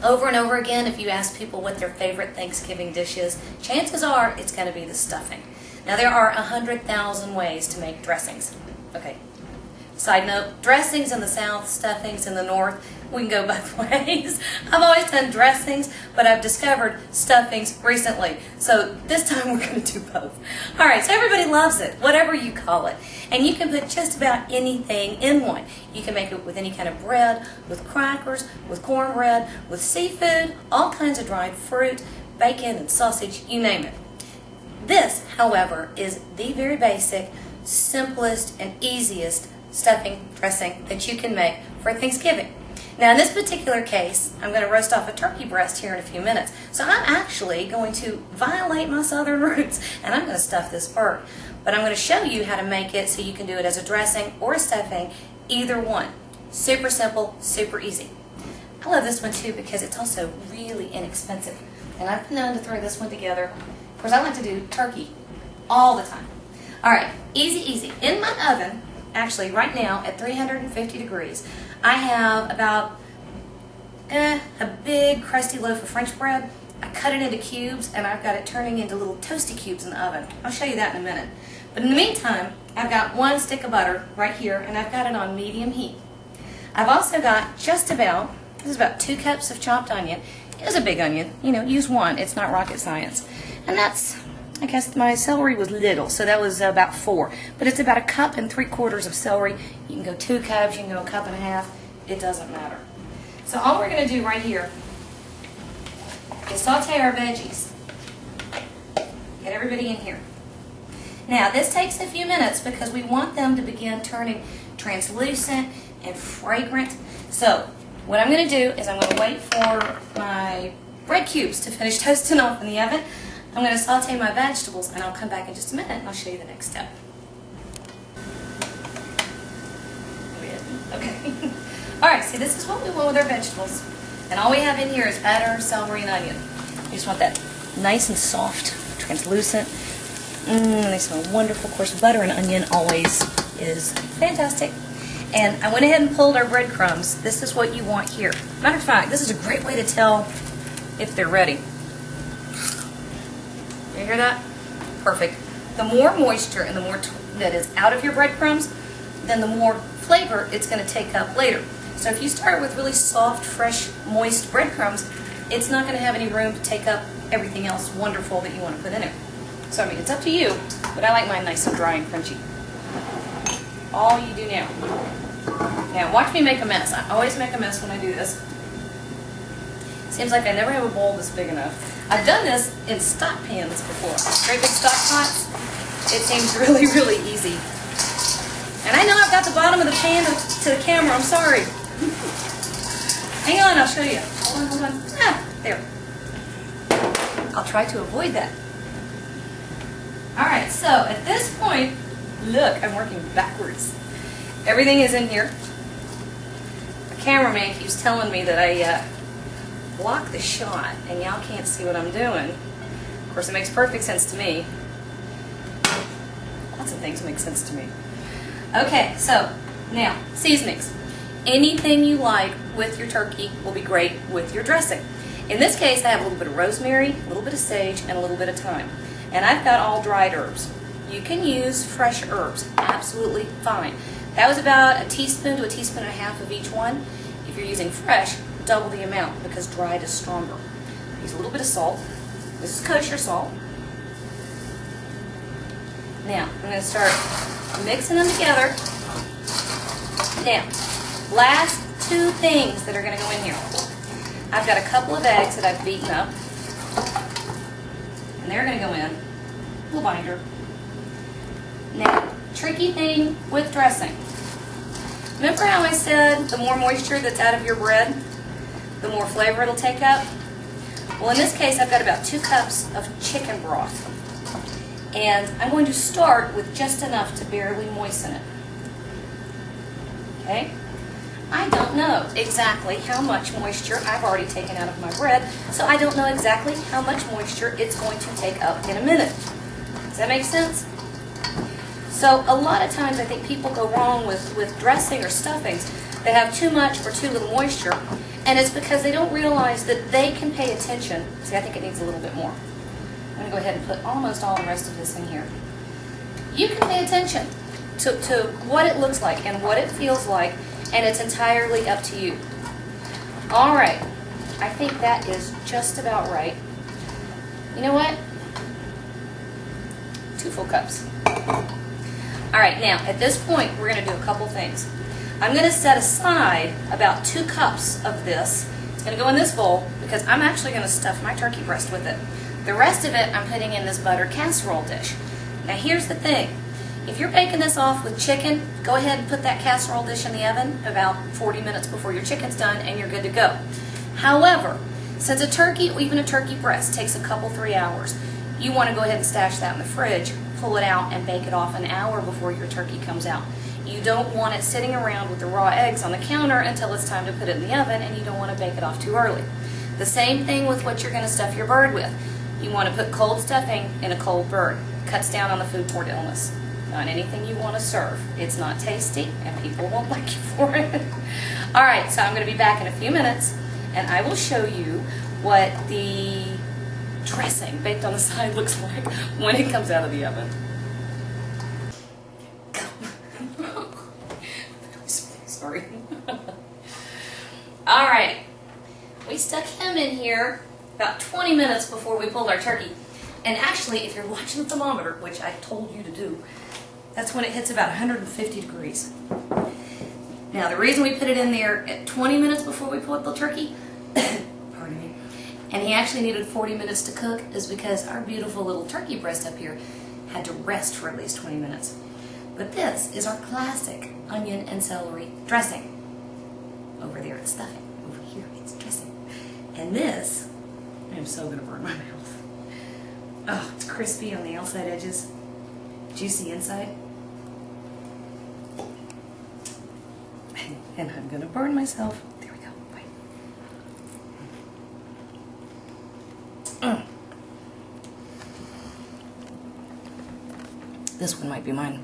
Over and over again, if you ask people what their favorite Thanksgiving dish is, chances are it's going to be the stuffing. Now, there are 100,000 ways to make dressings. Okay. Side note, dressings in the South, stuffings in the North. We can go both ways. I've always done dressings, but I've discovered stuffings recently. So this time we're going to do both. All right, so everybody loves it, whatever you call it. And you can put just about anything in one. You can make it with any kind of bread, with crackers, with cornbread, with seafood, all kinds of dried fruit, bacon and sausage, you name it. This, however, is the very basic, simplest, and easiest stuffing dressing that you can make for Thanksgiving. Now, in this particular case, I'm going to roast off a turkey breast here in a few minutes. So I'm actually going to violate my southern roots, and I'm going to stuff this bird. But I'm going to show you how to make it so you can do it as a dressing or a stuffing, either one. Super simple, super easy. I love this one too because it's also really inexpensive. And I've been known to throw this one together. Of course, I like to do turkey all the time. All right, easy, easy. In my oven, actually right now at 350 degrees, I have about a big crusty loaf of French bread. I cut it into cubes and I've got it turning into little toasty cubes in the oven. I'll show you that in a minute. But in the meantime, I've got one stick of butter right here and I've got it on medium heat. I've also got this is about 2 cups of chopped onion. It is a big onion, use one, it's not rocket science. And that's, I guess my celery was little, so that was about 4. But it's about 1 3/4 cups of celery. You can go 2 cups, you can go 1.5 cups. It doesn't matter. So all we're going to do right here is saute our veggies. Get everybody in here. Now, this takes a few minutes because we want them to begin turning translucent and fragrant. So what I'm going to do is I'm going to wait for my bread cubes to finish toasting off in the oven. I'm going to saute my vegetables, and I'll come back in just a minute, and I'll show you the next step. Okay. All right, see, this is what we want with our vegetables. And all we have in here is butter, celery, and onion. You just want that nice and soft, translucent. They smell wonderful. Of course, butter and onion always is fantastic. And I went ahead and pulled our breadcrumbs. This is what you want here. Matter of fact, this is a great way to tell if they're ready. You hear that? Perfect. The more moisture and the more that is out of your breadcrumbs, then the more flavor it's going to take up later. So if you start with really soft, fresh, moist breadcrumbs, it's not going to have any room to take up everything else wonderful that you want to put in it. So I mean, it's up to you, but I like mine nice and dry and crunchy. All you do now. Now watch me make a mess. I always make a mess when I do this. Seems like I never have a bowl this big enough. I've done this in stock pans before. Great big stock pots. It seems really, really easy. And I know I've got the bottom of the pan to the camera. I'm sorry. Hang on, I'll show you. Hold on. There. I'll try to avoid that. All right, so at this point, look, I'm working backwards. Everything is in here. The cameraman keeps telling me that I block the shot, and y'all can't see what I'm doing. Of course, it makes perfect sense to me. Lots of things make sense to me. Okay, so now, seasonings. Anything you like with your turkey will be great with your dressing. In this case, I have a little bit of rosemary, a little bit of sage, and a little bit of thyme. And I've got all dried herbs. You can use fresh herbs, absolutely fine. That was about 1 teaspoon to 1.5 teaspoons of each one. If you're using fresh, double the amount because dried is stronger. Use a little bit of salt. This is kosher salt. Now, I'm going to start mixing them together. Now, last 2 things that are going to go in here. I've got a couple of eggs that I've beaten up. And they're going to go in. A little binder. Now, tricky thing with dressing. Remember how I said the more moisture that's out of your bread, the more flavor it'll take up? Well, in this case, I've got about 2 cups of chicken broth. And I'm going to start with just enough to barely moisten it. Okay? I don't know exactly how much moisture I've already taken out of my bread, so I don't know exactly how much moisture it's going to take up in a minute. Does that make sense? So a lot of times I think people go wrong with dressing or stuffings. They have too much or too little moisture, and And it's because they don't realize that they can pay attention. See, I think it needs a little bit more. I'm going to go ahead and put almost all the rest of this in here. You can pay attention to what it looks like and what it feels like, and it's entirely up to you. All right, I think that is just about right. You know what? 2 full cups. All right, now at this point, we're going to do a couple things. I'm going to set aside about 2 cups of this. It's going to go in this bowl because I'm actually going to stuff my turkey breast with it. The rest of it I'm putting in this buttered casserole dish. Now here's the thing. If you're baking this off with chicken, go ahead and put that casserole dish in the oven about 40 minutes before your chicken's done and you're good to go. However, since a turkey, or even a turkey breast, takes a couple, 3 hours, you want to go ahead and stash that in the fridge, pull it out, and bake it off an hour before your turkey comes out. You don't want it sitting around with the raw eggs on the counter until it's time to put it in the oven, and you don't want to bake it off too early. The same thing with what you're going to stuff your bird with. You want to put cold stuffing in a cold bird. Cuts down on the foodborne illness. Not anything you want to serve. It's not tasty, and people won't like you for it. All right, so I'm going to be back in a few minutes, and I will show you what the dressing baked on the side looks like when it comes out of the oven. Sorry. All right, we stuck him in here about 20 minutes before we pulled our turkey. And actually, if you're watching the thermometer, which I told you to do, that's when it hits about 150 degrees. Now, the reason we put it in there at 20 minutes before we pulled the turkey, pardon me, and he actually needed 40 minutes to cook is because our beautiful little turkey breast up here had to rest for at least 20 minutes. But this is our classic onion and celery dressing. Over there it's stuffing. Over here it's dressing. And this, I'm so going to burn my mouth. Oh, it's crispy on the outside edges, juicy inside. And I'm going to burn myself. There we go. Bye. This one might be mine.